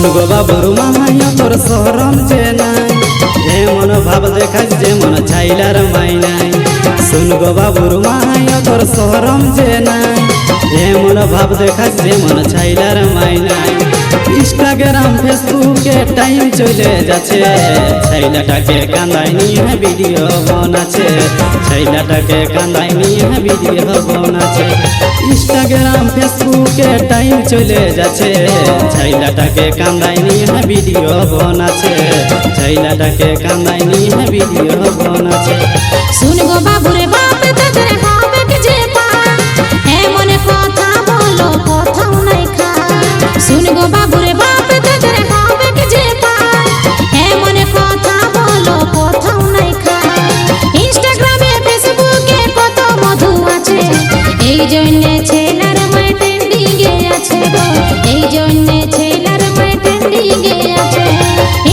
শুন গো বাবুর মামাইয়া তোর শরম যে নাই এমন ভাব দেখাস যে মন ছাইলার মাই নাই। শুন গো বাবুর মামাইয়া তোর শরম যে নাই এমন ভাব দেখাস যে মন ছাইলার মাই নাই। ইনস্টাগ্রাম ফেসবুকে টাইম চলে যাচ্ছে ছাইলাটাকে কান্দায় নিয়ে ভিডিও বানাচ্ছে ছাইলাটাকে কান্দায় নিয়ে ভিডিও বানাচ্ছে। ইনস্টাগ্রাম ফেসবুকে টাইম চলে যাচ্ছে ছাইলাটাকে কান্দায় নিয়ে ভিডিও বানাচ্ছে ছাইলাটাকে কান্দায় নিয়ে ভিডিও বানাচ্ছে। শুন গো বাবুরে বাপ তাদের হবে কি যে পা এমন কথা বলো কোথাও নাই খা। শুন গো বাবুরে বাপ তাদের হবে কি যে পা এমন কথা বলো কোথাও নাই খা। ইনস্টাগ্রামে ফেসবুকে কত মধু আছে এই জন্য ছেলের মাই ট্রেন্ডিং এ আছে গো এই জন্য ছেলের মাই ট্রেন্ডিং এ আছে।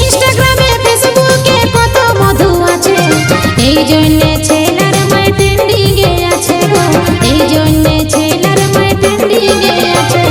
ইনস্টাগ্রামে ফেসবুকে কত মধু আছে এই জন্য ছেলের মাই ট্রেন্ডিং এ আছে গো এই জন্য ছেলের মাই ট্রেন্ডিং এ আছে।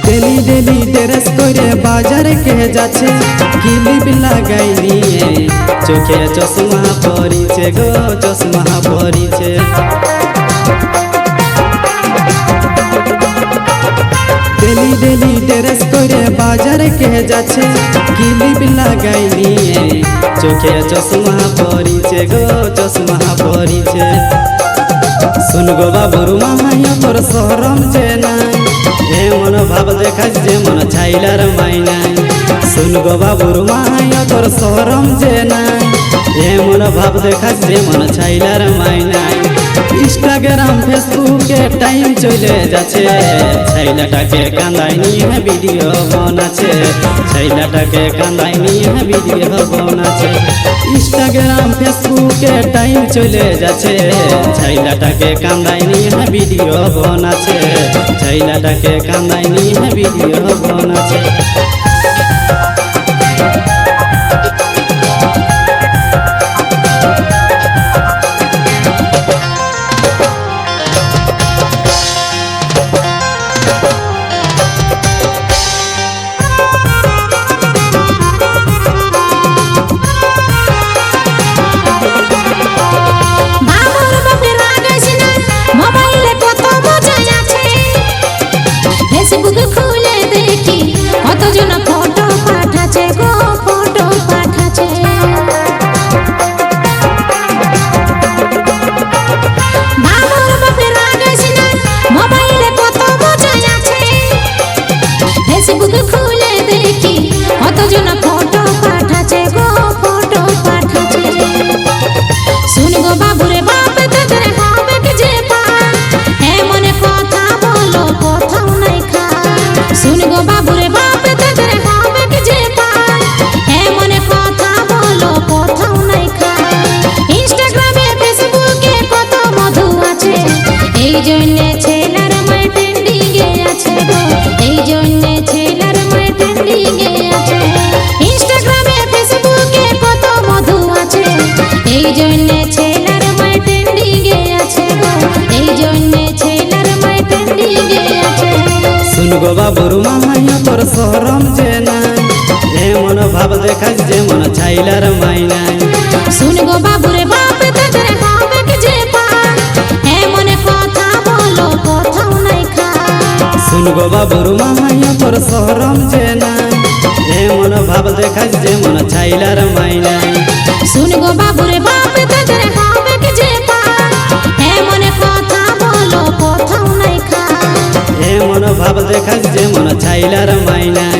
ডেলি ডেলি ড্রেস করে বাজারে কে যাচ্ছে ক্লিপ লাগাই নিয়ে চোখে চশমা পরিছে গো চশমা পরিছে। ডেলি ডেলি ড্রেস করে বাজারে কে যাচ্ছে ক্লিপ লাগাই নিয়ে চোখে চশমা পরিছে গো চশমা পরিছে। শুন গো বাবুর মামাইয়া তোর শরম যে নাই এমন ভাব দেখাস যে মন ছাইলার মাই নাই। শুন গো বাবুর মামাইয়া তোর শরম যে নাই এমন ভাব দেখাস যে মন ছাইলার মাই নাই। ইনস্টাগ্রাম ফেসবুকে টাইম চলে যাচ্ছে ছাইলাটাকে কান্দায় নিয়ে ভিডিও বানাচ্ছে ছাইলাটাকে কান্দায় নিয়ে ভিডিও বানাচ্ছে। ইনস্টাগ্রাম ফেসবুকে টাইম চলে যাচ্ছে ছাইলাটাকে কান্দায় নিয়ে ভিডিও বানাচ্ছে ছাইলাটাকে কান্দায় নিয়ে ভিডিও বানাচ্ছে। ফেসবুক খুলে দেখি কতজন ফটো পাঠাচ্ছে গো ফটো পাঠাচ্ছে। বাবুর বাপের রাগাইস না মোবাইলে কত মজা আছে। ফেসবুক খুলে দেখি কতজন ফটো পাঠাচ্ছে গো ফটো পাঠাচ্ছে। শুন গো বাবুরে বাপ তাদের হবে কি যে পা এমন কথা বলো কোথাও নাই খা। শুন গো বাবুরে বাপ তাদের হবে কি যে পা এমন কথা বলো কোথাও নাই খা। ইনস্টাগ্রামে ফেসবুকে কত মধু আছে এই জন্য ছেলের মাই ট্রেন্ডিং এ আছে গো এই জন্য ছেলের মাই ট্রেন্ডিং এ আছে। ইনস্টাগ্রামে ফেসবুকে কত মধু আছে এই জন্য ছেলের মাই ট্রেন্ডিং এ আছে গো এই জন্য ছেলের মাই ট্রেন্ডিং এ আছে। শুন গো বাবুর মামাইয়া তোর শরম যে নাই এমন ভাব দেখাস যে মন ছাইলার মাই নাই। শুন গো বাবুরে বাপ তাদের হবে কি যে পা এমন কথা বলো কোথাও নাই খা। শুন গো বাবুর মামাইয়া তোর শরম যে নাই এমন ভাব দেখাস যে মন ছাইলার মাই নাই। শুন গো বাবুরে বাপ তাদের হবে কি যে পা এমন কথা বলো কোথাও নাই খা। এমন ভাব দেখাস যে মন ছাইলার মাই নাই।